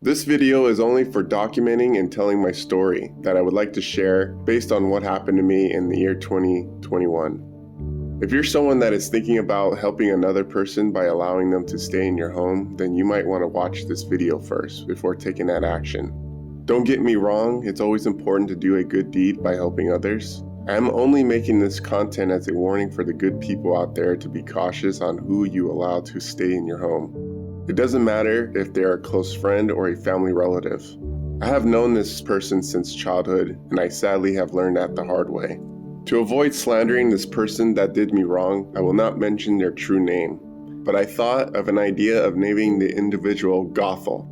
This video is only for documenting and telling my story that I would like to share based on what happened to me in the year 2021. If you're someone that is thinking about helping another person by allowing them to stay in your home, then you might want to watch this video first before taking that action. Don't get me wrong, it's always important to do a good deed by helping others. I'm only making this content as a warning for the good people out there to be cautious on who you allow to stay in your home. It doesn't matter if they're a close friend or a family relative. I have known this person since childhood, and I sadly have learned that the hard way. To avoid slandering this person that did me wrong, I will not mention their true name, but I thought of an idea of naming the individual Gothel.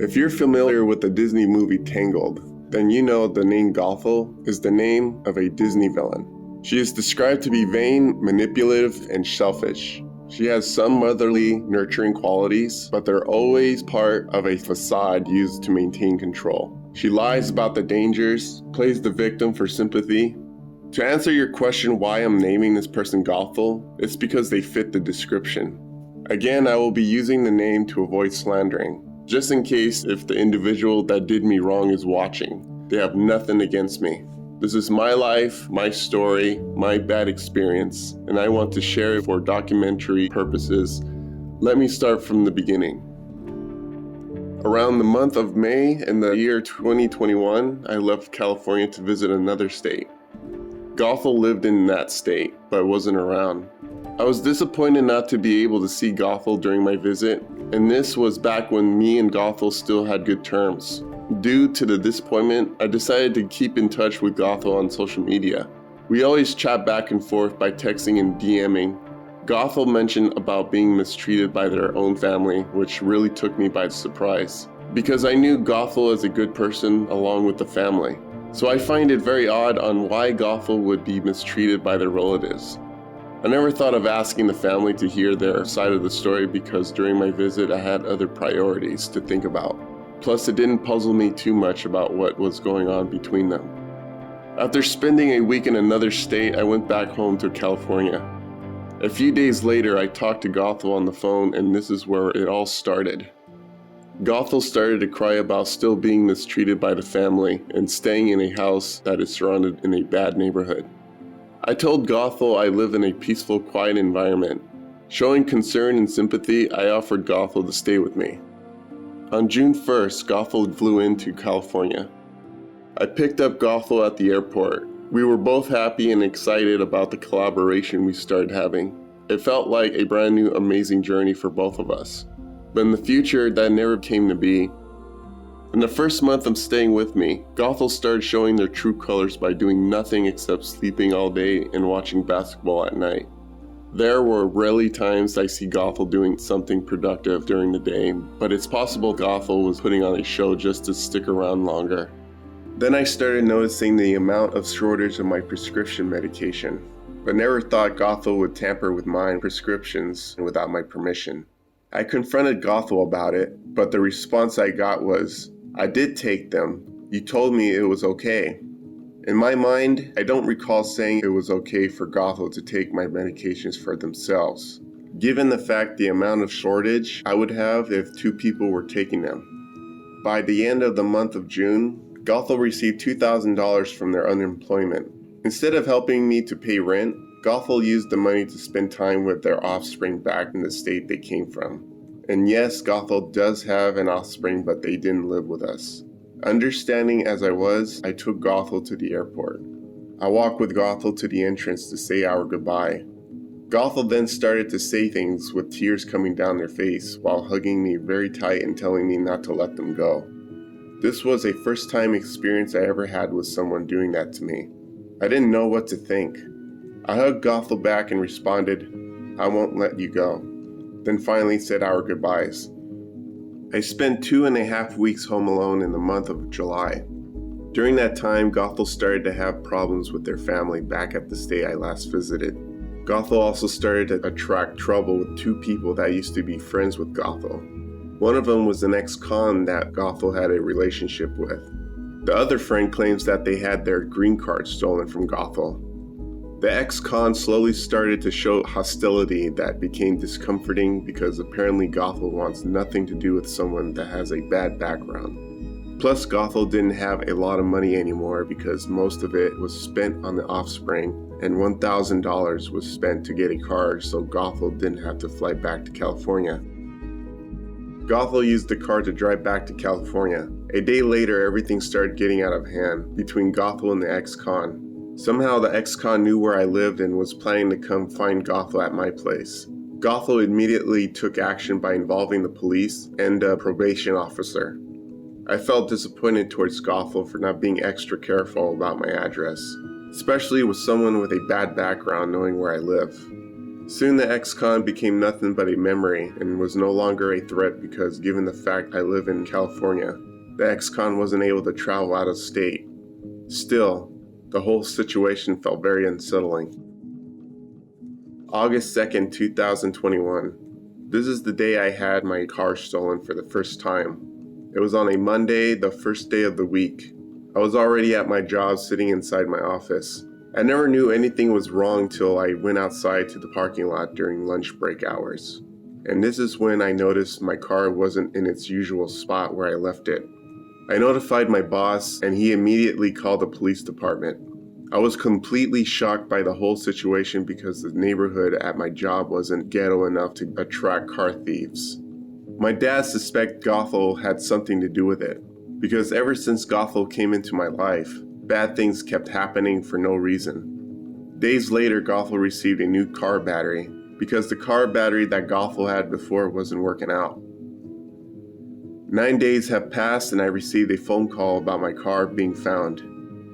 If you're familiar with the Disney movie Tangled, then you know the name Gothel is the name of a Disney villain. She is described to be vain, manipulative, and selfish. She has some motherly, nurturing qualities, but they're always part of a facade used to maintain control. She lies about the dangers, plays the victim for sympathy. To answer your question why I'm naming this person Gothel, it's because they fit the description. Again, I will be using the name to avoid slandering, just in case if the individual that did me wrong is watching. They have nothing against me. This is my life, my story, my bad experience, and I want to share it for documentary purposes. Let me start from the beginning. Around the month of May in the year 2021, I left California to visit another state. Gothel lived in that state, but wasn't around. I was disappointed not to be able to see Gothel during my visit, and this was back when me and Gothel still had good terms. Due to the disappointment, I decided to keep in touch with Gothel on social media. We always chat back and forth by texting and DMing. Gothel mentioned about being mistreated by their own family, which really took me by surprise, because I knew Gothel as a good person along with the family. So I find it very odd on why Gothel would be mistreated by their relatives. I never thought of asking the family to hear their side of the story because during my visit I had other priorities to think about. Plus, it didn't puzzle me too much about what was going on between them. After spending a week in another state, I went back home to California. A few days later, I talked to Gothel on the phone, and this is where it all started. Gothel started to cry about still being mistreated by the family and staying in a house that is surrounded in a bad neighborhood. I told Gothel I live in a peaceful, quiet environment. Showing concern and sympathy, I offered Gothel to stay with me. On June 1st, Gothel flew into California. I picked up Gothel at the airport. We were both happy and excited about the collaboration we started having. It felt like a brand new, amazing journey for both of us. But in the future, that never came to be. In the first month of staying with me, Gothel started showing their true colors by doing nothing except sleeping all day and watching basketball at night. There were rarely times I see Gothel doing something productive during the day, but it's possible Gothel was putting on a show just to stick around longer. Then I started noticing the amount of shortage of my prescription medication, but never thought Gothel would tamper with my prescriptions without my permission. I confronted Gothel about it, but the response I got was, "I did take them. You told me it was okay." In my mind, I don't recall saying it was okay for Gothel to take my medications for themselves, given the fact the amount of shortage I would have if two people were taking them. By the end of the month of June, Gothel received $2,000 from their unemployment. Instead of helping me to pay rent, Gothel used the money to spend time with their offspring back in the state they came from. And yes, Gothel does have an offspring, but they didn't live with us. Understanding as I was, I took Gothel to the airport. I walked with Gothel to the entrance to say our goodbye. Gothel then started to say things with tears coming down their face while hugging me very tight and telling me not to let them go. This was a first-time experience I ever had with someone doing that to me. I didn't know what to think. I hugged Gothel back and responded, "I won't let you go." Then finally said our goodbyes. I spent 2.5 weeks home alone in the month of July. During that time, Gothel started to have problems with their family back at the state I last visited. Gothel also started to attract trouble with two people that used to be friends with Gothel. One of them was an ex-con that Gothel had a relationship with. The other friend claims that they had their green card stolen from Gothel. The ex-con slowly started to show hostility that became discomforting because apparently Gothel wants nothing to do with someone that has a bad background. Plus, Gothel didn't have a lot of money anymore because most of it was spent on the offspring, and $1,000 was spent to get a car so Gothel didn't have to fly back to California. Gothel used the car to drive back to California. A day later, everything started getting out of hand between Gothel and the ex-con. Somehow the ex-con knew where I lived and was planning to come find Gothel at my place. Gothel immediately took action by involving the police and a probation officer. I felt disappointed towards Gothel for not being extra careful about my address, especially with someone with a bad background knowing where I live. Soon the ex-con became nothing but a memory and was no longer a threat because given the fact I live in California, the ex-con wasn't able to travel out of state. Still, the whole situation felt very unsettling. August 2nd, 2021. This is the day I had my car stolen for the first time. It was on a Monday, the first day of the week. I was already at my job sitting inside my office. I never knew anything was wrong till I went outside to the parking lot during lunch break hours. And this is when I noticed my car wasn't in its usual spot where I left it. I notified my boss and he immediately called the police department. I was completely shocked by the whole situation because the neighborhood at my job wasn't ghetto enough to attract car thieves. My dad suspects Gothel had something to do with it, because ever since Gothel came into my life, bad things kept happening for no reason. Days later, Gothel received a new car battery, because the car battery that Gothel had before wasn't working out. 9 days have passed and I received a phone call about my car being found.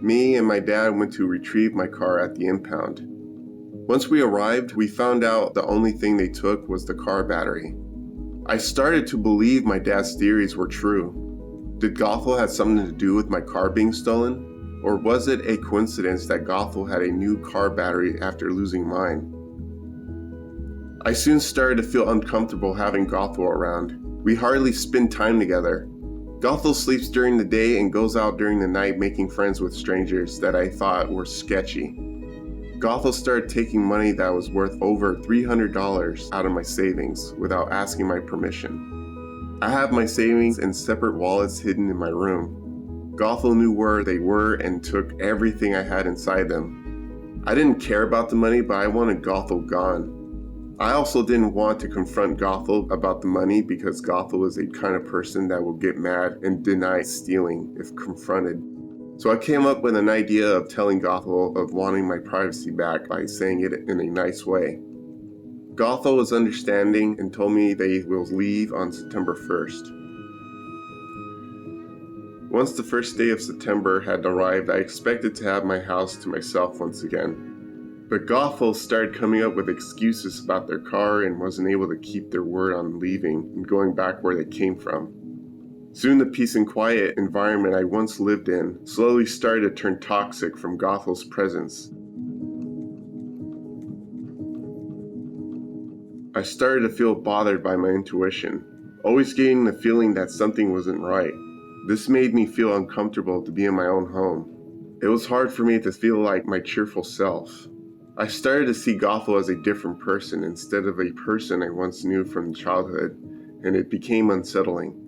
Me and my dad went to retrieve my car at the impound. Once we arrived, we found out the only thing they took was the car battery. I started to believe my dad's theories were true. Did Gothel have something to do with my car being stolen? Or was it a coincidence that Gothel had a new car battery after losing mine? I soon started to feel uncomfortable having Gothel around. We hardly spend time together. Gothel sleeps during the day and goes out during the night making friends with strangers that I thought were sketchy. Gothel started taking money that was worth over $300 out of my savings without asking my permission. I have my savings in separate wallets hidden in my room. Gothel knew where they were and took everything I had inside them. I didn't care about the money, but I wanted Gothel gone. I also didn't want to confront Gothel about the money because Gothel is a kind of person that will get mad and deny stealing if confronted. So I came up with an idea of telling Gothel of wanting my privacy back by saying it in a nice way. Gothel was understanding and told me they will leave on September 1st. Once the first day of September had arrived, I expected to have my house to myself once again. But Gothel started coming up with excuses about their car and wasn't able to keep their word on leaving and going back where they came from. Soon the peace and quiet environment I once lived in slowly started to turn toxic from Gothel's presence. I started to feel bothered by my intuition, always getting the feeling that something wasn't right. This made me feel uncomfortable to be in my own home. It was hard for me to feel like my cheerful self. I started to see Gothel as a different person instead of a person I once knew from childhood, and it became unsettling.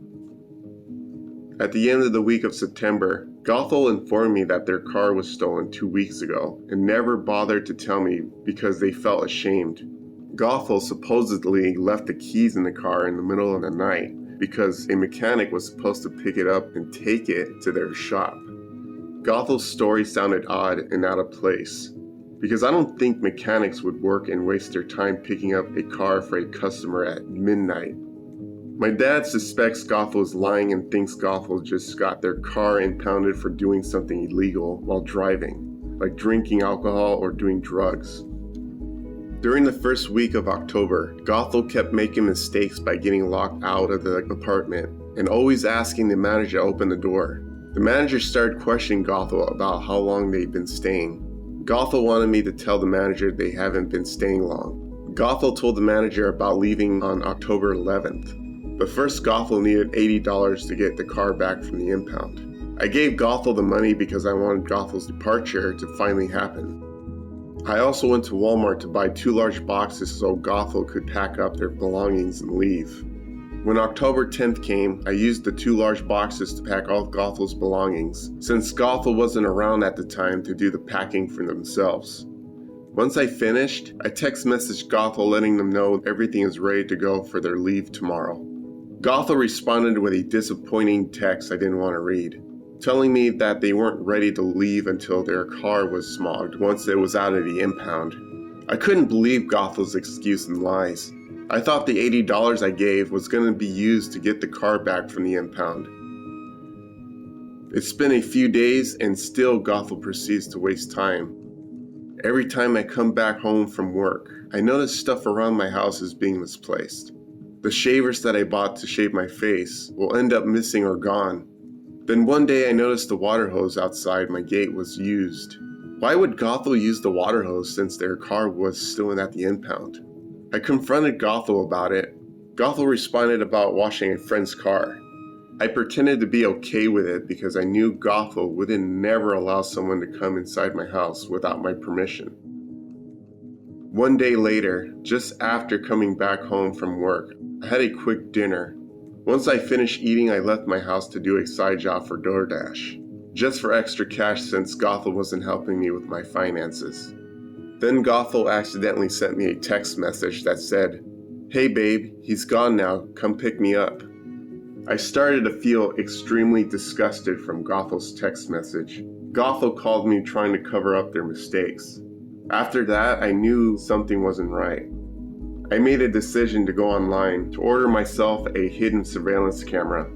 At the end of the week of September, Gothel informed me that their car was stolen 2 weeks ago and never bothered to tell me because they felt ashamed. Gothel supposedly left the keys in the car in the middle of the night because a mechanic was supposed to pick it up and take it to their shop. Gothel's story sounded odd and out of place, because I don't think mechanics would work and waste their time picking up a car for a customer at midnight. My dad suspects Gothel is lying and thinks Gothel just got their car impounded for doing something illegal while driving, like drinking alcohol or doing drugs. During the first week of October, Gothel kept making mistakes by getting locked out of the apartment and always asking the manager to open the door. The manager started questioning Gothel about how long they'd been staying. Gothel wanted me to tell the manager they haven't been staying long. Gothel told the manager about leaving on October 11th. But first Gothel needed $80 to get the car back from the impound. I gave Gothel the money because I wanted Gothel's departure to finally happen. I also went to Walmart to buy 2 large boxes so Gothel could pack up their belongings and leave. When October 10th came, I used the 2 large boxes to pack all of Gothel's belongings, since Gothel wasn't around at the time to do the packing for themselves. Once I finished, I text messaged Gothel letting them know everything is ready to go for their leave tomorrow. Gothel responded with a disappointing text I didn't want to read, telling me that they weren't ready to leave until their car was smogged once it was out of the impound. I couldn't believe Gothel's excuse and lies. I thought the $80 I gave was going to be used to get the car back from the impound. It's been a few days and still Gothel proceeds to waste time. Every time I come back home from work, I notice stuff around my house is being misplaced. The shavers that I bought to shave my face will end up missing or gone. Then one day I noticed the water hose outside my gate was used. Why would Gothel use the water hose since their car was still at the impound? I confronted Gothel about it. Gothel responded about washing a friend's car. I pretended to be okay with it because I knew Gothel would never allow someone to come inside my house without my permission. One day later, just after coming back home from work, I had a quick dinner. Once I finished eating, I left my house to do a side job for DoorDash, just for extra cash since Gothel wasn't helping me with my finances. Then Gothel accidentally sent me a text message that said, "Hey babe, he's gone now, come pick me up." I started to feel extremely disgusted from Gothel's text message. Gothel called me trying to cover up their mistakes. After that, I knew something wasn't right. I made a decision to go online to order myself a hidden surveillance camera.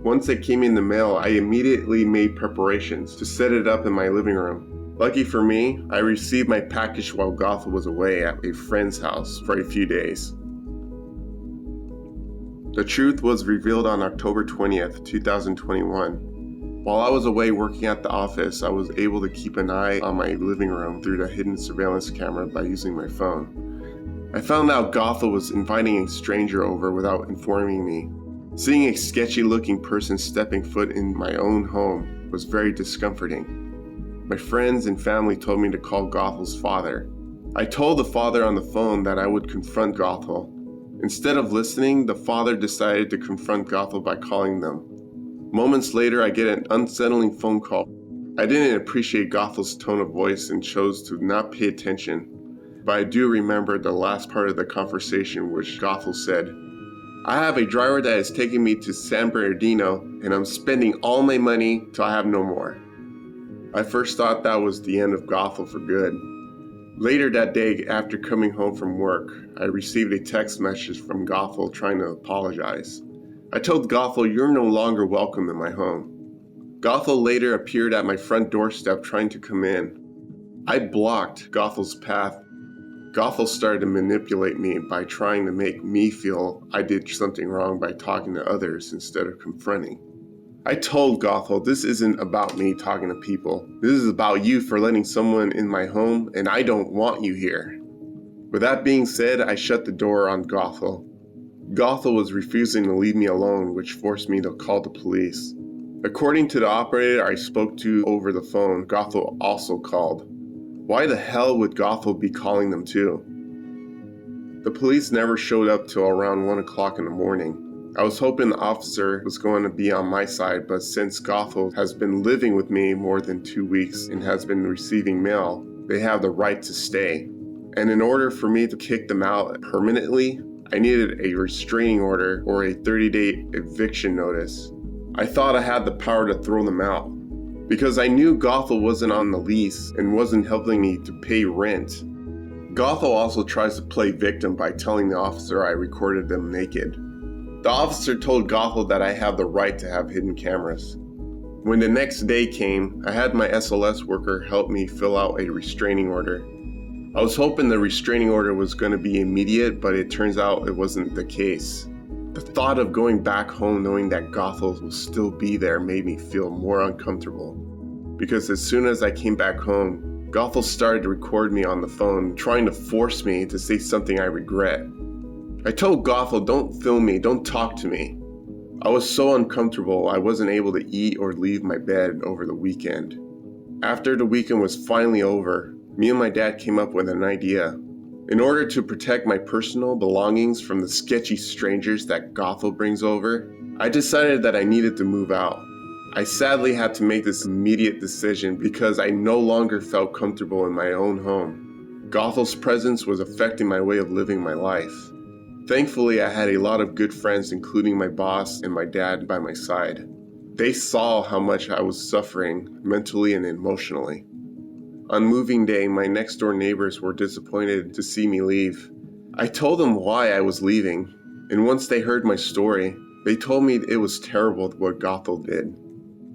Once it came in the mail, I immediately made preparations to set it up in my living room. Lucky for me, I received my package while Gothel was away at a friend's house for a few days. The truth was revealed on October 20th, 2021. While I was away working at the office, I was able to keep an eye on my living room through the hidden surveillance camera by using my phone. I found out Gothel was inviting a stranger over without informing me. Seeing a sketchy-looking person stepping foot in my own home was very discomforting. My friends and family told me to call Gothel's father. I told the father on the phone that I would confront Gothel. Instead of listening, the father decided to confront Gothel by calling them. Moments later, I get an unsettling phone call. I didn't appreciate Gothel's tone of voice and chose to not pay attention. But I do remember the last part of the conversation, which Gothel said, "I have a driver that is taking me to San Bernardino, and I'm spending all my money till I have no more." I first thought that was the end of Gothel for good. Later that day, after coming home from work, I received a text message from Gothel trying to apologize. I told Gothel, "You're no longer welcome in my home." Gothel later appeared at my front doorstep trying to come in. I blocked Gothel's path. Gothel started to manipulate me by trying to make me feel I did something wrong by talking to others instead of confronting. I told Gothel, "This isn't about me talking to people. This is about you for letting someone in my home, and I don't want you here." With that being said, I shut the door on Gothel. Gothel was refusing to leave me alone, which forced me to call the police. According to the operator I spoke to over the phone, Gothel also called. Why the hell would Gothel be calling them too? The police never showed up till around 1 o'clock in the morning. I was hoping the officer was going to be on my side, but since Gothel has been living with me more than 2 weeks and has been receiving mail, they have the right to stay. And in order for me to kick them out permanently, I needed a restraining order or a 30-day eviction notice. I thought I had the power to throw them out. Because I knew Gothel wasn't on the lease and wasn't helping me to pay rent. Gothel also tries to play victim by telling the officer I recorded them naked. The officer told Gothel that I have the right to have hidden cameras. When the next day came, I had my SLS worker help me fill out a restraining order. I was hoping the restraining order was going to be immediate, but it turns out it wasn't the case. The thought of going back home knowing that Gothel will still be there made me feel more uncomfortable. Because as soon as I came back home, Gothel started to record me on the phone, trying to force me to say something I regret. I told Gothel, "Don't film me, don't talk to me." I was so uncomfortable I wasn't able to eat or leave my bed over the weekend. After the weekend was finally over, me and my dad came up with an idea. In order to protect my personal belongings from the sketchy strangers that Gothel brings over, I decided that I needed to move out. I sadly had to make this immediate decision because I no longer felt comfortable in my own home. Gothel's presence was affecting my way of living my life. Thankfully, I had a lot of good friends, including my boss and my dad by my side. They saw how much I was suffering mentally and emotionally. On moving day, my next door neighbors were disappointed to see me leave. I told them why I was leaving, and once they heard my story, they told me it was terrible what Gothel did.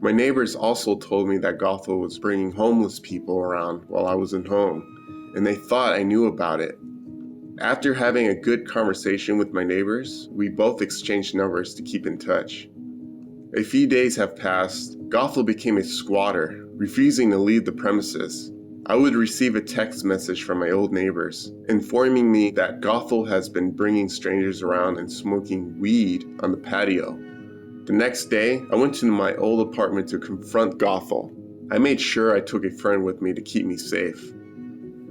My neighbors also told me that Gothel was bringing homeless people around while I wasn't home, and they thought I knew about it. After having a good conversation with my neighbors, we both exchanged numbers to keep in touch. A few days have passed. Gothel became a squatter, refusing to leave the premises. I would receive a text message from my old neighbors, informing me that Gothel has been bringing strangers around and smoking weed on the patio. The next day, I went to my old apartment to confront Gothel. I made sure I took a friend with me to keep me safe.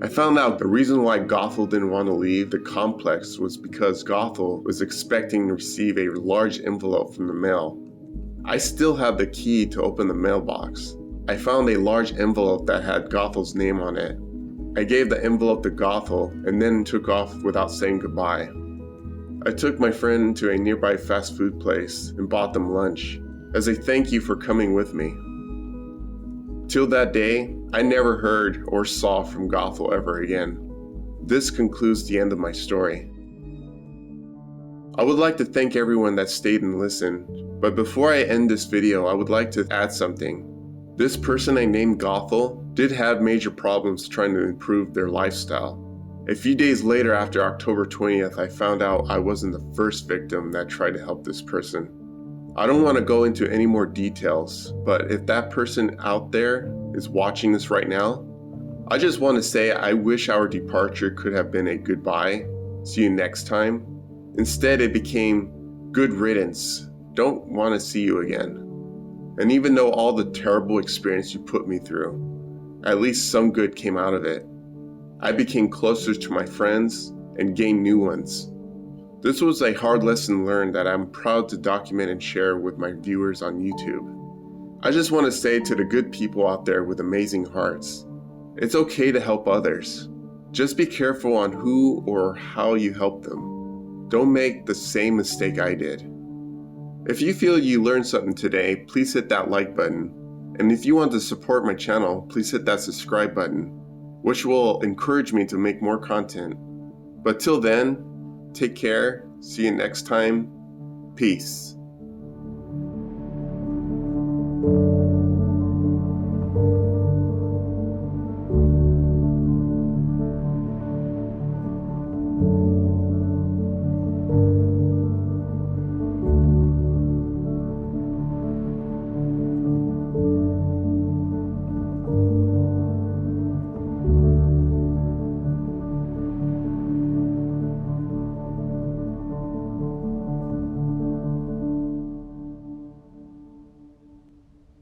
I found out the reason why Gothel didn't want to leave the complex was because Gothel was expecting to receive a large envelope from the mail. I still have the key to open the mailbox. I found a large envelope that had Gothel's name on it. I gave the envelope to Gothel and then took off without saying goodbye. I took my friend to a nearby fast food place and bought them lunch as a thank you for coming with me. Till that day, I never heard or saw from Gothel ever again. This concludes the end of my story. I would like to thank everyone that stayed and listened, but before I end this video, I would like to add something. This person I named Gothel did have major problems trying to improve their lifestyle. A few days later, after October 20th, I found out I wasn't the first victim that tried to help this person. I don't want to go into any more details, but if that person out there is watching this right now, I just want to say I wish our departure could have been a goodbye, see you next time. Instead, it became good riddance, don't want to see you again. And even though all the terrible experience you put me through, at least some good came out of it. I became closer to my friends and gained new ones. This was a hard lesson learned that I'm proud to document and share with my viewers on YouTube. I just want to say to the good people out there with amazing hearts, it's okay to help others. Just be careful on who or how you help them. Don't make the same mistake I did. If you feel you learned something today, please hit that like button. And if you want to support my channel, please hit that subscribe button, which will encourage me to make more content. But till then, take care, see you next time, peace.